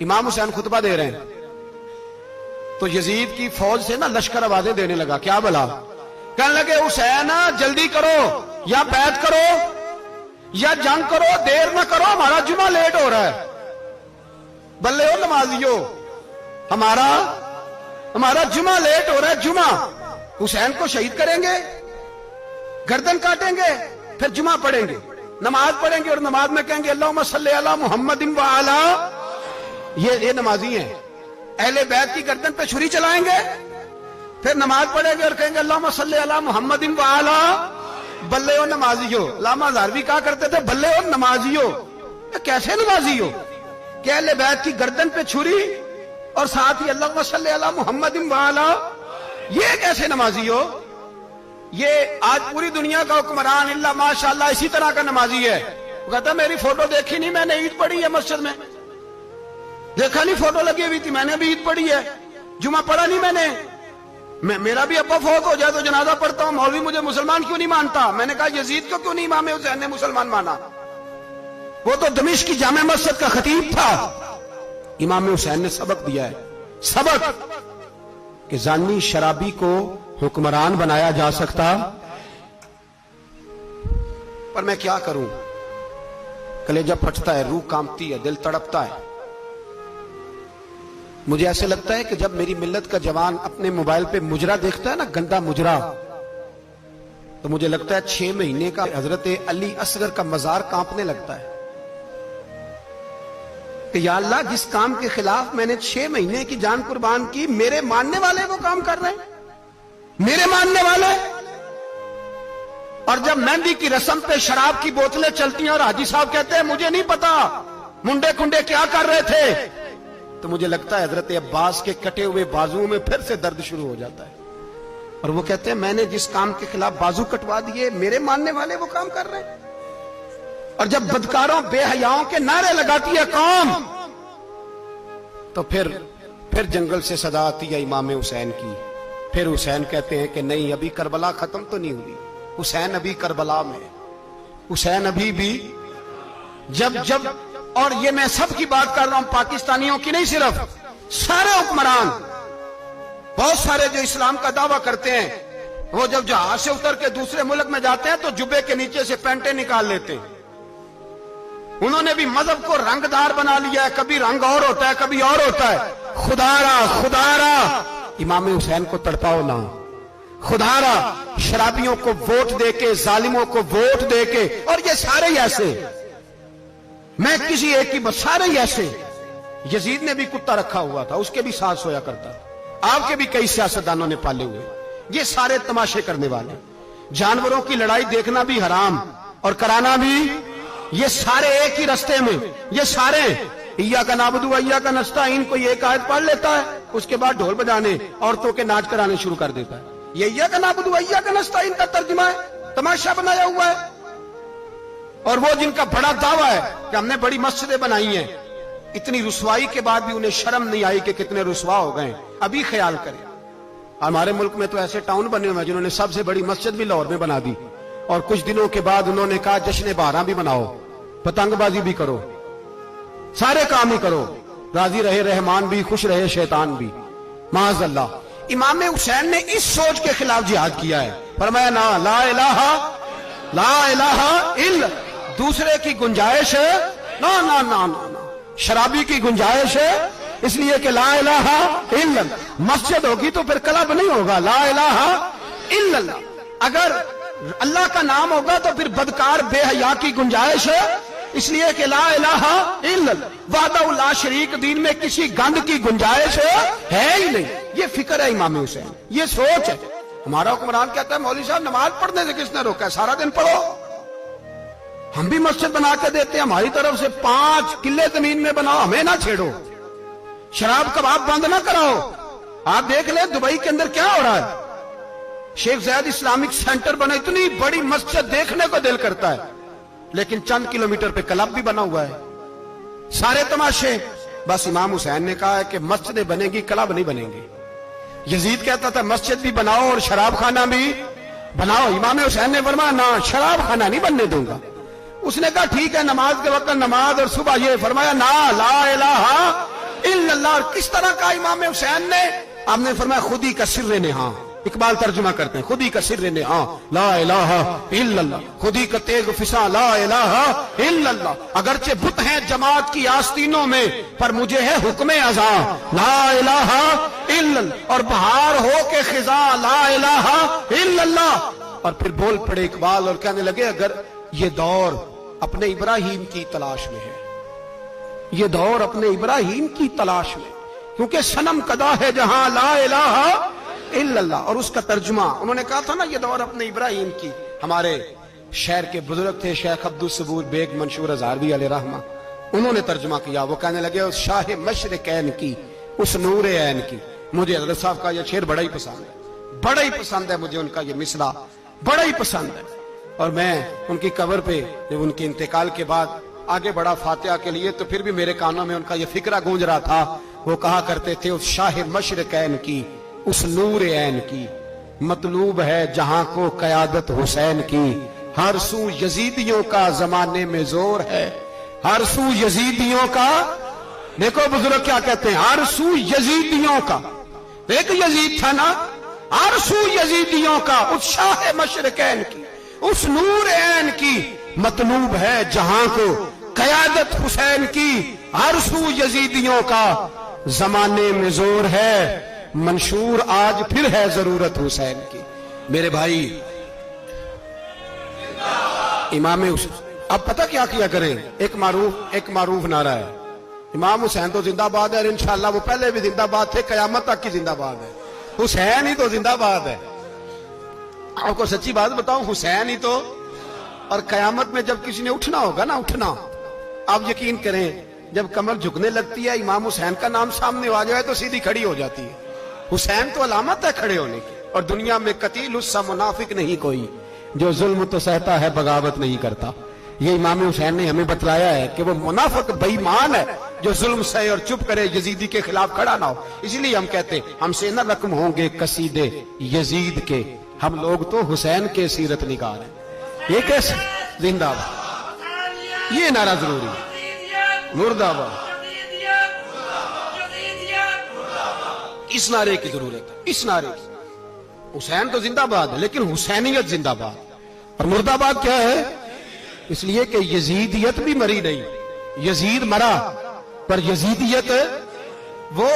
امام حسین خطبہ دے رہے ہیں تو یزید کی فوج سے نا لشکر آوازیں دینے لگا. کیا بلا؟ کہنے لگے حسین جلدی کرو، یا بیعت کرو یا جنگ کرو، دیر نہ کرو، ہمارا جمعہ لیٹ ہو رہا ہے. بلے ہو نمازیو، ہمارا جمعہ لیٹ ہو رہا ہے. جمعہ حسین کو شہید کریں گے، گردن کاٹیں گے، پھر جمعہ پڑھیں گے، نماز پڑھیں گے اور نماز میں کہیں گے اللہم صلی علی محمد وعلی. یہ نمازی ہیں. اہل بیت کی گردن پہ چھری چلائیں گے، پھر نماز پڑھیں گے اور کہیں گے اللہم صلی علی محمد وعلی. بلے ہو نمازی ہو. علامہ ہزاروی کہا کرتے تھے بلے ہو نمازی ہو. کیسے نمازی ہو کہ اہل بیت کی گردن پہ چھری اور ساتھ ہی اللہم صلی علی محمد وعلی؟ یہ کیسے نمازی ہو؟ یہ آج پوری دنیا کا حکمران اللہ ماشاءاللہ اسی طرح کا نمازی ہے. وہ کہتا میری فوٹو دیکھی نہیں، میں نے عید پڑھی ہے مسجد میں. دیکھا نہیں فوٹو لگی ہوئی تھی، میں نے بھی عید پڑھی ہے. جمعہ پڑھا نہیں میں نے. میرا بھی ابا فوت ہو جائے تو جنازہ پڑھتا ہوں. مولوی مجھے مسلمان کیوں نہیں مانتا؟ میں نے کہا یزید کو کیوں نہیں امام حسین نے مسلمان مانا؟ وہ تو دمشق کی جامع مسجد کا خطیب تھا. امام حسین نے سبق دیا ہے، سبق کہ زانی شرابی کو حکمران بنایا جا سکتا. پر میں کیا کروں، کلیجہ پھٹتا ہے، روح کانپتی ہے، دل تڑپتا ہے. مجھے ایسے لگتا ہے کہ جب میری ملت کا جوان اپنے موبائل پہ مجرا دیکھتا ہے نا، گندا مجرا، تو مجھے لگتا ہے 6 مہینے کا حضرت علی اصغر کا مزار کانپنے لگتا ہے کہ یا اللہ جس کام کے خلاف میں نے 6 مہینے کی جان قربان کی، میرے ماننے والے وہ کام کر رہے ہیں، میرے ماننے والے. اور جب مہندی کی رسم پہ شراب کی بوتلیں چلتی ہیں اور حاجی صاحب کہتے ہیں مجھے نہیں پتا منڈے کنڈے کیا کر رہے تھے، تو مجھے لگتا ہے حضرت عباس کے کٹے ہوئے بازوؤں میں پھر سے درد شروع ہو جاتا ہے. اور وہ کہتے ہیں میں نے جس کام کے خلاف بازو کٹوا دیے، میرے ماننے والے وہ کام کر رہے ہیں. اور جب بدکاروں بے حیاؤں کے نعرے لگاتی ہے قوم، تو پھر جنگل سے صدا آتی ہے امام حسین کی. پھر حسین کہتے ہیں کہ نہیں، ابھی کربلا ختم تو نہیں ہوئی، حسین ابھی کربلا میں، حسین ابھی بھی. جب اور یہ میں سب کی بات کر رہا ہوں، پاکستانیوں کی نہیں، صرف سارے حکمران، بہت سارے جو اسلام کا دعویٰ کرتے ہیں، وہ جب جہاز سے اتر کے دوسرے ملک میں جاتے ہیں تو جبے کے نیچے سے پینٹیں نکال لیتے ہیں. انہوں نے بھی مذہب کو رنگ دار بنا لیا ہے، کبھی رنگ اور ہوتا ہے کبھی اور ہوتا ہے. خدا را امام حسین کو تڑپاؤ نہ. خدا را شرابیوں کو ووٹ دے کے، ظالموں کو ووٹ دے کے، اور یہ سارے ہی ایسے، میں کسی ایک کی بس، سارے ہی ایسے. یزید نے بھی کتا رکھا ہوا تھا، اس کے بھی ساتھ سویا کرتا. آپ کے بھی کئی سیاستدانوں نے پالے ہوئے. یہ سارے تماشے کرنے والے. جانوروں کی لڑائی دیکھنا بھی حرام اور کرانا بھی. یہ سارے ایک ہی رستے میں، یہ سارے ایاک نعبد و ایاک نستعین کوئی ایک آیت پڑھ لیتا ہے، اس کے بعد ڈھول بجانے، عورتوں کے ناچ کرانے شروع کر دیتا ہے. یہ ایاک نعبد و ایاک نستعین کا ترجمہ ہے، تماشا بنایا ہوا ہے. اور وہ جن کا بڑا دعویٰ ہے کہ ہم نے بڑی مسجدیں بنائی ہیں، اتنی رسوائی کے بعد بھی انہیں شرم نہیں آئی کہ کتنے رسوا ہو گئے. ابھی خیال کریں، ہمارے ملک میں تو ایسے ٹاؤن بنے ہوئے ہیں جنہوں نے سب سے بڑی مسجد بھی لاہور میں بنا دی، اور کچھ دنوں کے بعد انہوں نے کہا جشن بہاراں بھی بناؤ، پتنگ بازی بھی کرو، سارے کام ہی کرو، راضی رہے رحمان بھی، خوش رہے شیطان بھی. معاذ اللہ. امام حسین نے اس سوچ کے خلاف جہاد کیا ہے. فرمایا نا لا الہ الا، دوسرے کی گنجائش ہے نا، شرابی کی گنجائش ہے، اس لیے کہ لا الہ الا. مسجد ہوگی تو پھر کلب نہیں ہوگا. لا الہ الا اللہ. اگر اللہ کا نام ہوگا تو پھر بدکار بے حیا کی گنجائش ہے، اس لیے کہ لا الہ الا اللہ، وحدہ لا شریک دین میں کسی گند کی گنجائش ہے ہی نہیں. یہ فکر ہے امام حسین، یہ سوچ ہے. ہمارا حکمران کہتا ہے مولوی صاحب نماز پڑھنے سے کس نے روکا ہے، سارا دن پڑھو. ہم بھی مسجد بنا کے دیتے ہیں، ہماری طرف سے 5 کلے زمین میں بناؤ، ہمیں نہ چھیڑو. شراب کباب بند نہ کراؤ. آپ دیکھ لیں دبئی کے اندر کیا ہو رہا ہے. شیخ زید اسلامک سینٹر بنا، اتنی بڑی مسجد دیکھنے کو دل کرتا ہے، لیکن چند کلومیٹر پہ کلب بھی بنا ہوا ہے. سارے تماشے. بس امام حسین نے کہا ہے کہ مسجدیں بنے گی، کلب نہیں بنیں گے. یزید کہتا تھا مسجد بھی بناؤ اور شراب خانہ بھی بناؤ. امام حسین نے فرمایا نہ، شراب خانہ نہیں بننے دوں گا. اس نے کہا ٹھیک ہے، نماز کے وقت نماز اور صبح یہ. فرمایا نا لا الہ इल्लल्लाह। और किस तरह का इमाम हुसैन ने? आपने फरमाया खुदी का सिर्र नेहा। इकबाल तर्जुमा करते हैं, खुदी का सिर्र नेहा ला इलाहा इल्लल्लाह, खुदी का तेग फिसा ला इलाहा इल्लल्लाह। अगरचे बुत हैं जमात की आस्तीनों में, पर मुझे है हुक्म अज़ा ला इलाहा इल्लल्लाह। और बहार हो के खिजा ला इलाहा इल्लल्लाह। और फिर बोल पड़े इकबाल और कहने लगे, अगर ये दौर अपने इब्राहिम की तलाश में है, ये दौर अपने इब्राहिम की तलाश में, क्योंकि सनम कदा है जहां ला इलाहा इल्लल्लाह। और उसका तर्जुमा उन्होंने कहा था ना, ये दौर अपने इब्राहिम की। हमारे शहर के बुजुर्ग थे शेख अब्दुल सबूर बेग मंशूर हजारवी अलैहि रहमा, उन्होंने तर्जुमा किया। वो कहने लगे, उस शाह मशरिकैन की, उस नूर ऐन की। मुझे हज़रत साहब का यह शेर बड़ा ही पसंद है, बड़ा ही पसंद है मुझे उनका ये मिसरा, बड़ा ही पसंद है। और मैं उनकी कब्र पे जब उनके इंतकाल के बाद आगे बढ़ा फातिहा के लिए, तो फिर भी मेरे कानों में उनका ये फिक्रा गूंज रहा था। वो कहा करते थे, उस शाह मशरिकैन की, उस नूर ऐन की, मतलूब है जहां को क़यादत हुसैन की। हर सू यजीदियों का जमाने में जोर है, हर सू यजीदियों का। देखो बुजुर्ग क्या कहते हैं, हर सू यजीदियों का। एक यजीद था ना, हर सू यजीदियों का, उस शाह मशरिकैन की, उस नूर ऐन की, मतलूब है जहां को क़यादत हुसैन की। हर सू यजीदियों का जमाने में जोर है, मंशूर आज फिर है जरूरत हुसैन की। मेरे भाई इमाम अब पता क्या किया करें, एक मारूफ नारा है, इमाम हुसैन तो जिंदाबाद है, और इंशाअल्लाह वो पहले भी जिंदाबाद थे, कयामत तक की जिंदाबाद है। हुसैन ही तो जिंदाबाद है। आपको सच्ची बात बताऊं, हुसैन ही तो। और कयामत में जब किसी ने उठना होगा ना, उठना, आप यकीन करें, जब कमर झुकने लगती है, इमाम हुसैन का नाम सामने आ जाए तो सीधी खड़ी हो जाती है। हुसैन तो अलामत है खड़े होने की। और दुनिया में कतील उससा मुनाफिक नहीं कोई, जो जुल्म तो सहता है बगावत नहीं करता। ये इमाम हुसैन ने हमें बतलाया है कि वो मुनाफिक बेईमान है जो जुल्म सहे और चुप करे, यजीदी के खिलाफ खड़ा ना हो। इसलिए हम कहते हैं, हमसे न रकम होंगे कसीदे यजीद के, हम लोग तो हुसैन के सीरत निगार हैं। ये कैसे जिंदाबाद, ये नारा जरूरी है, मुर्दाबाद। इस नारे की जरूरत है, इस नारे की। हुसैन तो जिंदाबाद है, लेकिन हुसैनियत जिंदाबाद। और मुर्दाबाद क्या है? इसलिए कि यजीदियत भी मरी नहीं। यजीद मरा, पर यजीदियत वो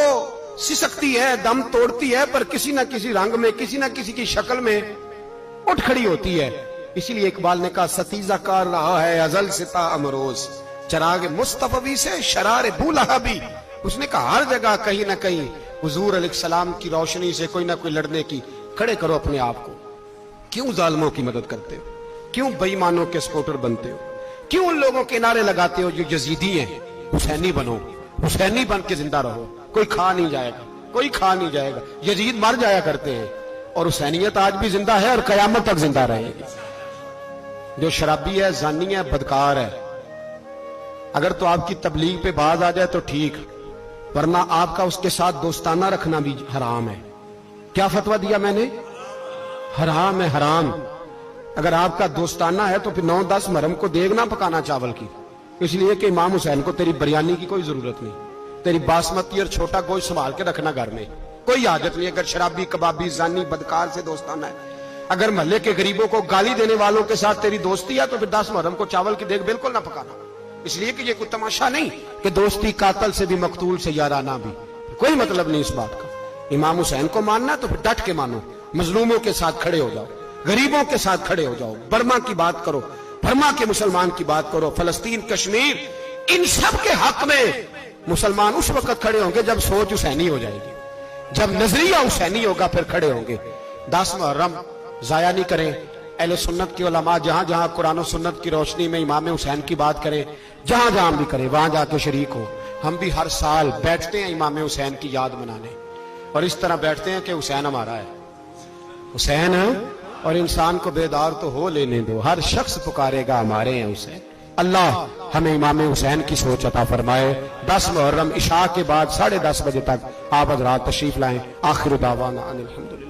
सिसकती है, दम तोड़ती है, पर किसी ना किसी रंग में, किसी ना किसी की शक्ल में उठ खड़ी होती है। इसीलिए इकबाल ने कहा, सतीजा कार रहा है अजल सिता अमरोज, चराग मुस्तफवी से शरार बूलहा भी। उसने कहा हर जगह कहीं ना कहीं हुजूर अलैहिस्सलाम की रोशनी से कोई ना कोई लड़ने की। खड़े करो अपने आप को। क्यों जालिमों की मदद करते हो? क्यों बेईमानों के सपोर्टर बनते हो? क्यों उन लोगों के नारे लगाते हो जो यजीदी हैं? हुसैनी बनो, हुसैनी बन के जिंदा रहो। कोई खा नहीं जाएगा, कोई खा नहीं जाएगा। यजीद मर जाया करते हैं, और हुसैनियत आज भी जिंदा है और कयामत तक जिंदा रहेगी। जो शराबी है, जानी है, बदकार है, अगर तो आपकी तबलीग पे बाज आ जाए तो ठीक, वरना आपका उसके साथ दोस्ताना रखना भी हराम है। क्या फतवा दिया मैंने? हराम है, हराम। अगर आपका दोस्ताना है तो फिर 9-10 महरम को देग ना पकाना चावल की, इसलिए कि इमाम हुसैन को तेरी बिरयानी की कोई जरूरत नहीं। तेरी बासमती और छोटा गोश्त संभाल के रखना घर में, कोई हाजत नहीं। अगर शराबी, कबाबी, जानी, बदकार से दोस्ताना है, अगर महल्ले के गरीबों को गाली देने वालों के साथ तेरी दोस्ती है, तो फिर 10 मुहर्रम को चावल की देग बिल्कुल ना पकाना। इसलिए कि ये कोई तमाशा नहीं कि दोस्ती कातल से भी मकतूल से याराना भी, कोई मतलब नहीं इस बात का। इमाम हुसैन को मानना तो फिर डट के मानो, मजलूमों के साथ खड़े हो जाओ, गरीबों के साथ खड़े हो जाओ, बर्मा की बात करो, बर्मा के मुसलमान की बात करो, फलस्तीन, कश्मीर, इन सब के हक में मुसलमान उस वक्त खड़े होंगे जब सोच हुसैनी हो जाएगी, जब नजरिया हुसैनी होगा, फिर खड़े होंगे। 10 मुहर्रम जाया नहीं करें। अहले सुन्नत की उलमा जहां जहां कुरान और सुन्नत की रोशनी में इमाम हुसैन की बात करें, जहां जहां भी करें, वहां जाके शरीक हो। हम भी हर साल बैठते हैं इमाम हुसैन की याद मनाने, और इस तरह बैठते हैं कि हुसैन हमारा है, हुसैन है, और इंसान को बेदार तो हो लेने दो, हर शख्स पुकारेगा हमारे हैं हुसैन। अल्लाह हमें इमाम हुसैन की सोच अता फरमाए। 10 मुहर्रम इशा के बाद 10:30 बजे तक आप हज़रात तशरीफ लाएं। आखिर दावाना अनिल हम्दुलिल्लाह।